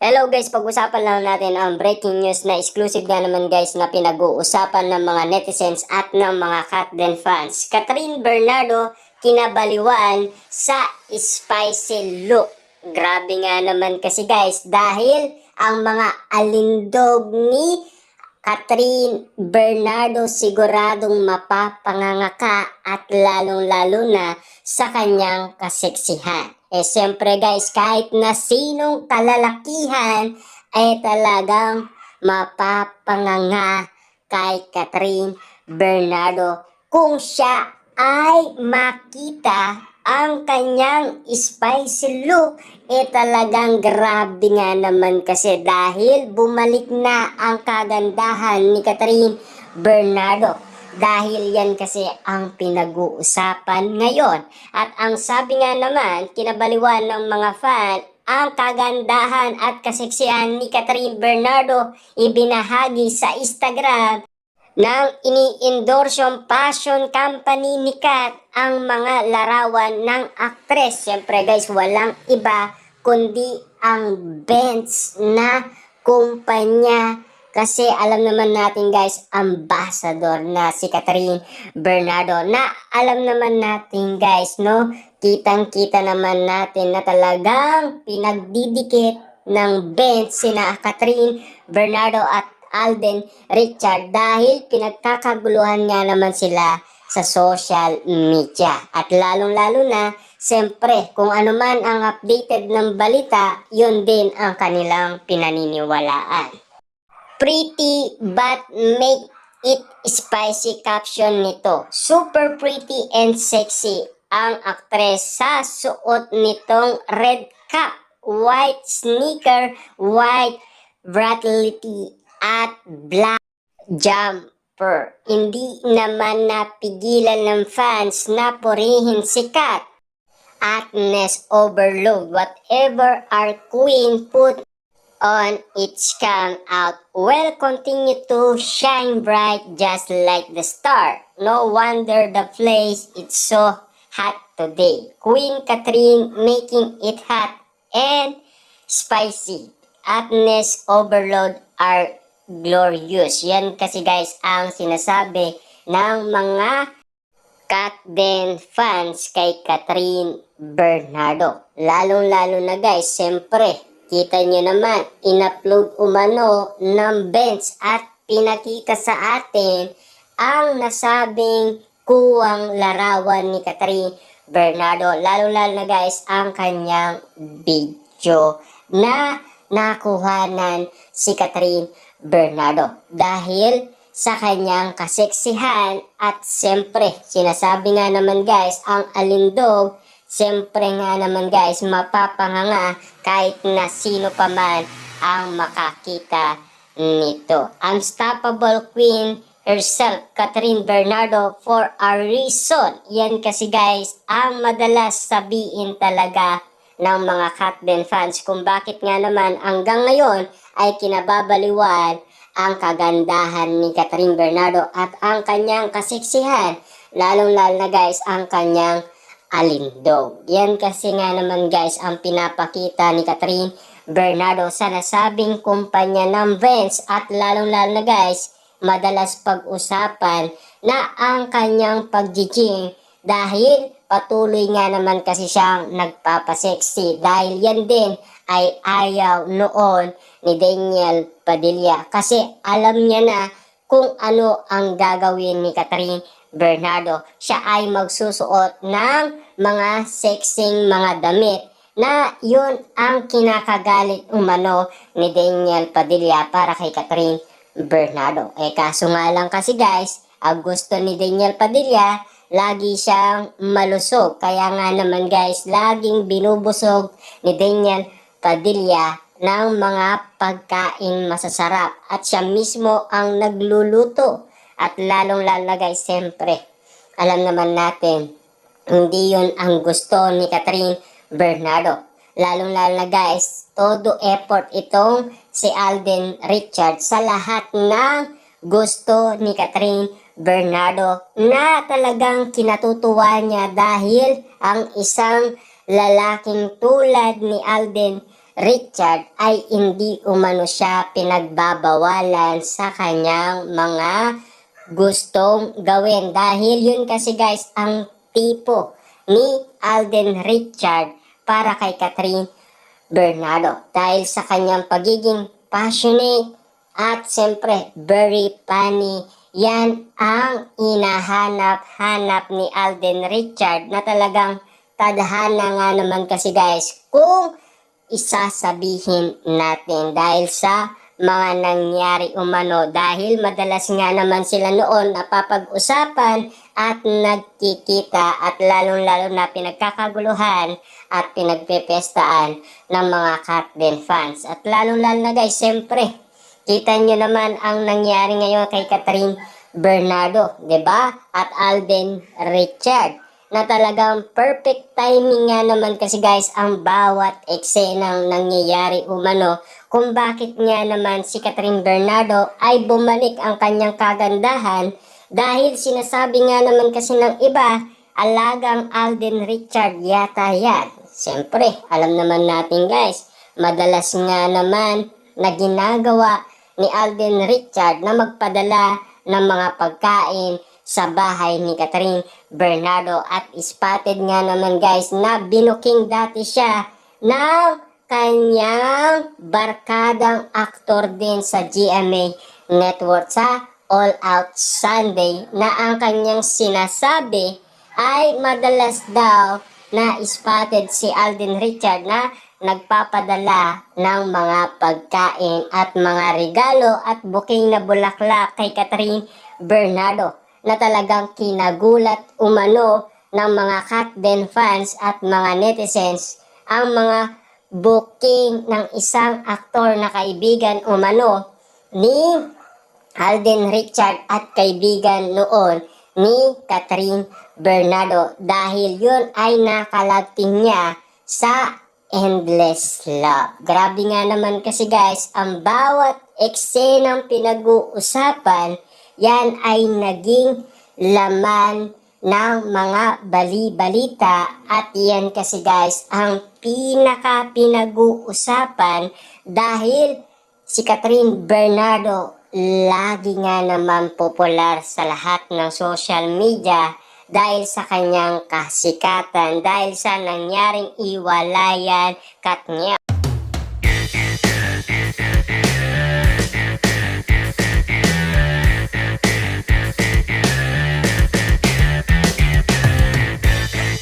Hello guys, pag-usapan lang natin ang breaking news na exclusive nga naman guys na pinag-uusapan ng mga netizens at ng mga Katden fans. Catherine Bernardo kinabaliwan sa spicy look. Grabe nga naman kasi guys dahil ang mga alindog ni Catherine Bernardo siguradong mapapangangaka at lalong-lalo na sa kanyang kaseksihan. Siyempre guys, kahit na sinong kalalakihan ay talagang mapapanganga kay Catherine Bernardo kung siya ay makita ang kanyang spicy look. Talagang grabe nga naman kasi dahil bumalik na ang kagandahan ni Catherine Bernardo. Dahil yan kasi ang pinag-uusapan ngayon. At ang sabi nga naman, kinabaliwan ng mga fan, ang kagandahan at kaseksihan ni Catherine Bernardo ibinahagi sa Instagram ng ini-endorsyong fashion company ni Kat ang mga larawan ng aktres. Siyempre guys, walang iba kundi ang Benz na kumpanya. Kasi alam naman natin guys, ambassador na si Catherine Bernardo. Na alam naman natin guys, no? Kitang-kita naman natin na talagang pinagdidikit ng Benz sina Catherine Bernardo at Alden Richard dahil pinagkakaguluhan nga naman sila sa social media. At lalong-lalo na, siyempre, kung ano man ang updated ng balita, yun din ang kanilang pinaniniwalaan. Pretty but make it spicy caption nito. Super pretty and sexy ang aktres sa suot nitong red cap, white sneaker, white bracelet at black jumper. Hindi naman napigilan ng fans na purihin si Kat. Agnes overload. Whatever our queen put on, it's come out well, continue to shine bright just like the star. No wonder the place is so hot today. Queen Catherine making it hot and spicy. Agnes overload are glorious. Yan kasi guys ang sinasabi ng mga Katden fans kay Catherine Bernardo. Lalong-lalo na guys, siyempre kita nyo naman, in-upload umano ng Benz at pinakita sa atin ang nasabing kuwang larawan ni Catherine Bernardo. Lalo-lalo na guys, ang kanyang video na nakuhanan si Catherine Bernardo. Dahil sa kanyang kaseksihan at siyempre, sinasabi nga naman guys, ang alindog, siyempre nga naman guys, mapapanganga kahit na sino pa man ang makakita nito. Unstoppable Queen herself, Catherine Bernardo, for a reason. Yan kasi guys, ang madalas sabihin talaga ng mga Katden fans kung bakit nga naman hanggang ngayon ay kinababaliwan ang kagandahan ni Catherine Bernardo at ang kanyang kaseksihan. Lalong-lalo na guys, ang kanyang alindog. Yan kasi nga naman guys ang pinapakita ni Catherine Bernardo sa nasabing kumpanya ng Benz at lalong-lalo na guys, madalas pag-usapan na ang kanyang pag-gym dahil patuloy nga naman kasi siyang nagpapaseksi dahil yan din ay ayaw noon ni Daniel Padilla kasi alam niya na kung ano ang gagawin ni Catherine Bernardo. Siya ay magsusuot ng mga sexing mga damit na yun ang kinakagalit umano ni Daniel Padilla para kay Catherine Bernardo. Kaso nga lang kasi guys, ang gusto ni Daniel Padilla, lagi siyang malusog. Kaya nga naman guys, laging binubusog ni Daniel Padilla ng mga pagkain masasarap at siya mismo ang nagluluto. At lalong-lalo na guys, siyempre, alam naman natin, hindi yun ang gusto ni Catherine Bernardo. Lalong-lalo na guys, todo effort itong si Alden Richard sa lahat ng gusto ni Catherine Bernardo na talagang kinatutuwa niya dahil ang isang lalaking tulad ni Alden Richard ay hindi umano siya pinagbabawalan sa kanyang mga gustong gawin. Dahil yun kasi guys ang tipo ni Alden Richard para kay Catherine Bernardo. Dahil sa kanyang pagiging passionate at siyempre very funny, yan ang inahanap-hanap ni Alden Richard na talagang tadhana nga naman kasi guys kung isasabihin natin dahil sa mga nangyari umano, dahil madalas nga naman sila noon napapag-usapan at nagkikita at lalong-lalo na pinagkakaguluhan at pinagpepestaan ng mga Katden fans. At lalong-lalo na guys, siyempre, kita nyo naman ang nangyari ngayon kay Catherine Bernardo, 'di ba? At Alden Richard na talagang perfect timing nga naman kasi guys ang bawat eksenang nangyayari umano kung bakit nga naman si Catherine Bernardo ay bumalik ang kanyang kagandahan dahil sinasabi nga naman kasi ng iba, alagang Alden Richard yata yan. Siyempre, alam naman natin guys, madalas nga naman na ginagawa ni Alden Richard na magpadala ng mga pagkain sa bahay ni Catherine Bernardo at spotted nga naman guys na binuking dati siya ng kanyang barkadang aktor din sa GMA Network sa All Out Sunday na ang kanyang sinasabi ay madalas daw na spotted si Alden Richard na nagpapadala ng mga pagkain at mga regalo at booking na bulaklak kay Catherine Bernardo na talagang kinagulat umano ng mga Katden fans at mga netizens ang mga booking ng isang aktor na kaibigan umano ni Alden Richard at kaibigan noon ni Catherine Bernardo dahil yun ay nakalagting niya sa Endless Love. Grabe nga naman kasi guys, ang bawat eksenang pinag-uusapan yan ay naging laman ng mga bali-balita at yan kasi guys ang pinaka-pinag-uusapan dahil si Catherine Bernardo lagi nga naman popular sa lahat ng social media dahil sa kanyang kasikatan, dahil sa nangyaring iwalayan kat niya.